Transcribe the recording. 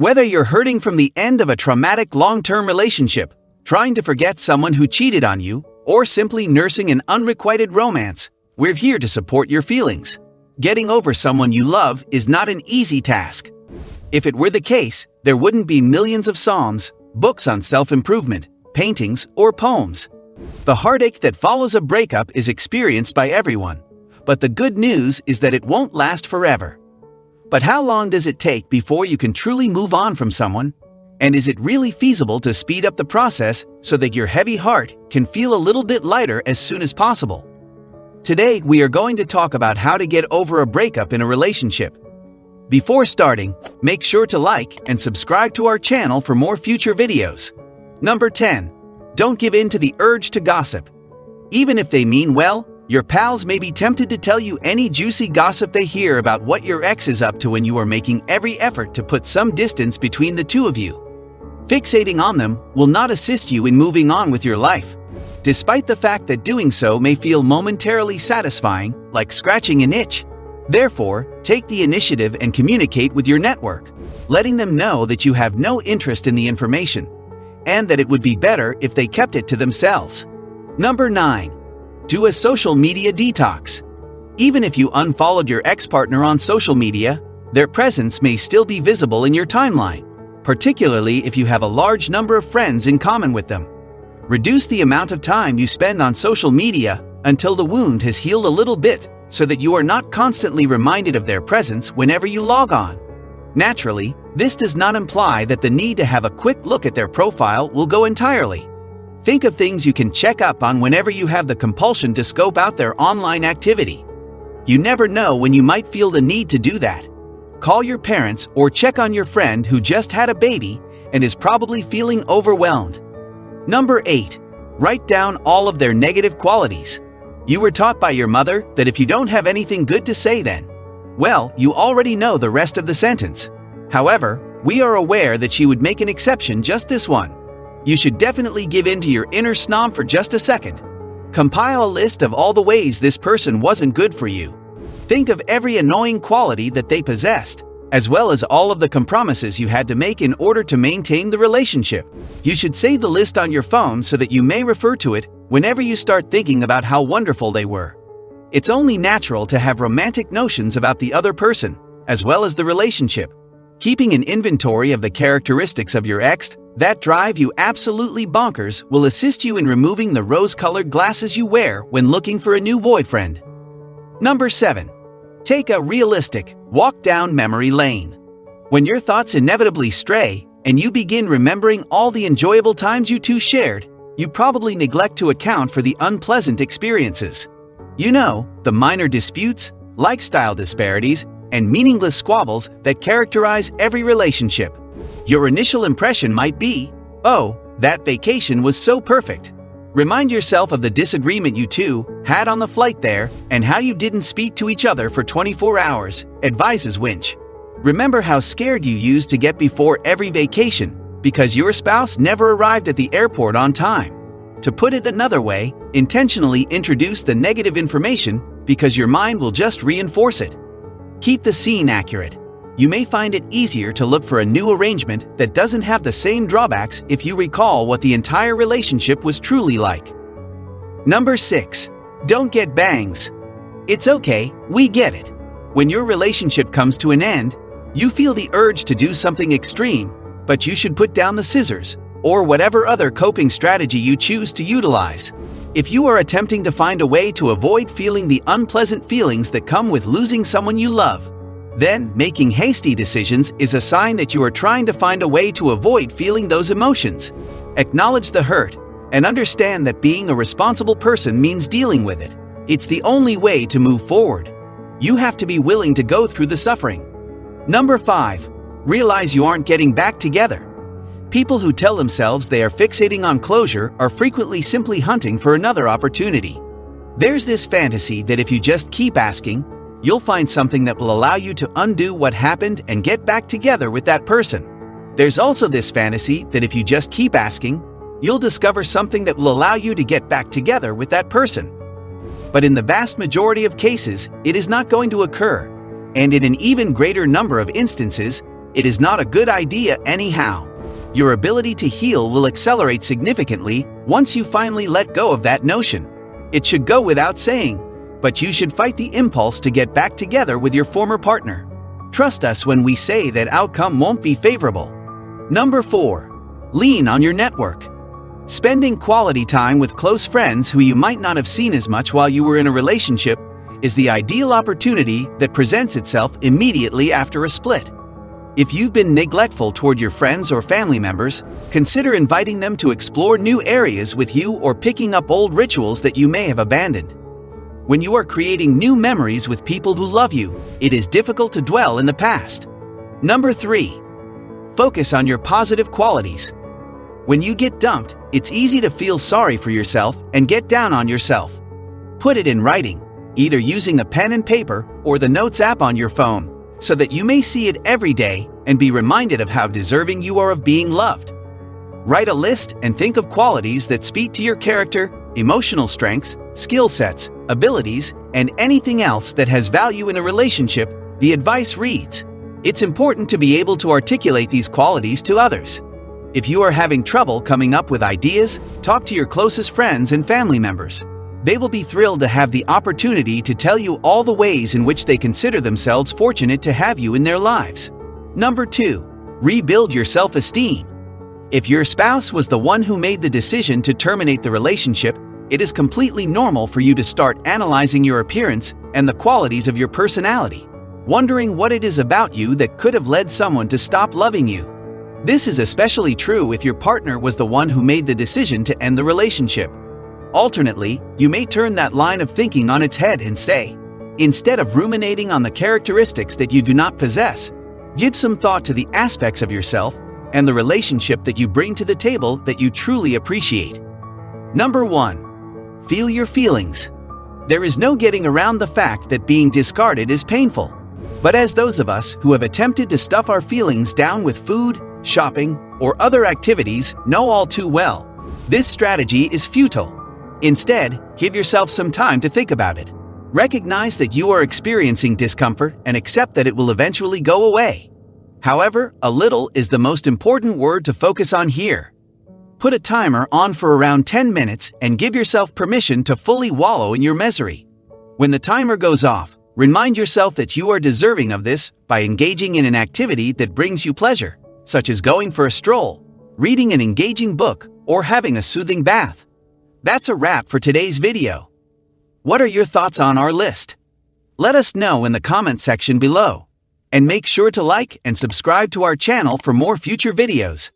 Whether you're hurting from the end of a traumatic long-term relationship, trying to forget someone who cheated on you, or simply nursing an unrequited romance, we're here to support your feelings. Getting over someone you love is not an easy task. If it were the case, there wouldn't be millions of psalms, books on self-improvement, paintings, or poems. The heartache that follows a breakup is experienced by everyone, but the good news is that it won't last forever. But how long does it take before you can truly move on from someone? And is it really feasible to speed up the process so that your heavy heart can feel a little bit lighter as soon as possible? Today, we are going to talk about how to get over a breakup in a relationship. Before starting, make sure to like and subscribe to our channel for more future videos. Number 10. Don't give in to the urge to gossip. Even if they mean well, your pals may be tempted to tell you any juicy gossip they hear about what your ex is up to when you are making every effort to put some distance between the two of you. Fixating on them will not assist you in moving on with your life, despite the fact that doing so may feel momentarily satisfying, like scratching an itch. Therefore, take the initiative and communicate with your network, letting them know that you have no interest in the information, and that it would be better if they kept it to themselves. Number 9. Do a social media detox. Even if you unfollowed your ex-partner on social media, their presence may still be visible in your timeline, particularly if you have a large number of friends in common with them. Reduce the amount of time you spend on social media until the wound has healed a little bit so that you are not constantly reminded of their presence whenever you log on. Naturally, this does not imply that the need to have a quick look at their profile will go entirely. Think of things you can check up on whenever you have the compulsion to scope out their online activity. You never know when you might feel the need to do that. Call your parents or check on your friend who just had a baby and is probably feeling overwhelmed. Number 8. Write down all of their negative qualities. You were taught by your mother that if you don't have anything good to say then, well, you already know the rest of the sentence. However, we are aware that she would make an exception just this one. You should definitely give in to your inner snob for just a second. Compile a list of all the ways this person wasn't good for you. Think of every annoying quality that they possessed, as well as all of the compromises you had to make in order to maintain the relationship. You should save the list on your phone so that you may refer to it whenever you start thinking about how wonderful they were. It's only natural to have romantic notions about the other person, as well as the relationship. Keeping an inventory of the characteristics of your ex that drive you absolutely bonkers will assist you in removing the rose-colored glasses you wear when looking for a new boyfriend. Number 7. Take a realistic walk down memory lane. When your thoughts inevitably stray and you begin remembering all the enjoyable times you two shared, you probably neglect to account for the unpleasant experiences. You know, the minor disputes, lifestyle disparities, and meaningless squabbles that characterize every relationship. Your initial impression might be, oh, that vacation was so perfect. Remind yourself of the disagreement you two had on the flight there and how you didn't speak to each other for 24 hours, advises Winch. Remember how scared you used to get before every vacation because your spouse never arrived at the airport on time. To put it another way, intentionally introduce the negative information because your mind will just reinforce it. Keep the scene accurate. You may find it easier to look for a new arrangement that doesn't have the same drawbacks if you recall what the entire relationship was truly like. Number 6. Don't get bangs. It's okay, we get it. When your relationship comes to an end, you feel the urge to do something extreme, but you should put down the scissors, or whatever other coping strategy you choose to utilize. If you are attempting to find a way to avoid feeling the unpleasant feelings that come with losing someone you love, then making hasty decisions is a sign that you are trying to find a way to avoid feeling those emotions. Acknowledge the hurt and understand that being a responsible person means dealing with it. It's the only way to move forward. You have to be willing to go through the suffering. Number 5. Realize you aren't getting back together. People who tell themselves they are fixating on closure are frequently simply hunting for another opportunity. There's this fantasy that if you just keep asking, you'll find something that will allow you to undo what happened and get back together with that person. There's also this fantasy that if you just keep asking, you'll discover something that will allow you to get back together with that person. But in the vast majority of cases, it is not going to occur, and in an even greater number of instances, It is not a good idea anyhow. Your ability to heal will accelerate significantly once you finally let go of that notion. It should go without saying, but you should fight the impulse to get back together with your former partner. Trust us when we say that outcome won't be favorable. Number 4. Lean on your network. Spending quality time with close friends who you might not have seen as much while you were in a relationship is the ideal opportunity that presents itself immediately after a split. If you've been neglectful toward your friends or family members, consider inviting them to explore new areas with you or picking up old rituals that you may have abandoned. When you are creating new memories with people who love you, it is difficult to dwell in the past. Number 3. Focus on your positive qualities. When you get dumped, it's easy to feel sorry for yourself and get down on yourself. Put it in writing, either using a pen and paper or the Notes app on your phone, so that you may see it every day and be reminded of how deserving you are of being loved. Write a list and think of qualities that speak to your character, emotional strengths, skill sets, abilities, and anything else that has value in a relationship. The advice reads, it's important to be able to articulate these qualities to others. If you are having trouble coming up with ideas, talk to your closest friends and family members. They will be thrilled to have the opportunity to tell you all the ways in which they consider themselves fortunate to have you in their lives. Number 2. Rebuild your self-esteem. If your spouse was the one who made the decision to terminate the relationship, it is completely normal for you to start analyzing your appearance and the qualities of your personality, wondering what it is about you that could have led someone to stop loving you. This is especially true if your partner was the one who made the decision to end the relationship. Alternately, you may turn that line of thinking on its head and say, instead of ruminating on the characteristics that you do not possess, give some thought to the aspects of yourself and the relationship that you bring to the table that you truly appreciate. Number 1. Feel your feelings. There is no getting around the fact that being discarded is painful. But as those of us who have attempted to stuff our feelings down with food, shopping, or other activities know all too well, this strategy is futile. Instead, give yourself some time to think about it. Recognize that you are experiencing discomfort and accept that it will eventually go away. However, a little is the most important word to focus on here. Put a timer on for around 10 minutes and give yourself permission to fully wallow in your misery. When the timer goes off, remind yourself that you are deserving of this by engaging in an activity that brings you pleasure, such as going for a stroll, reading an engaging book, or having a soothing bath. That's a wrap for today's video. What are your thoughts on our list? Let us know in the comment section below. And make sure to like and subscribe to our channel for more future videos.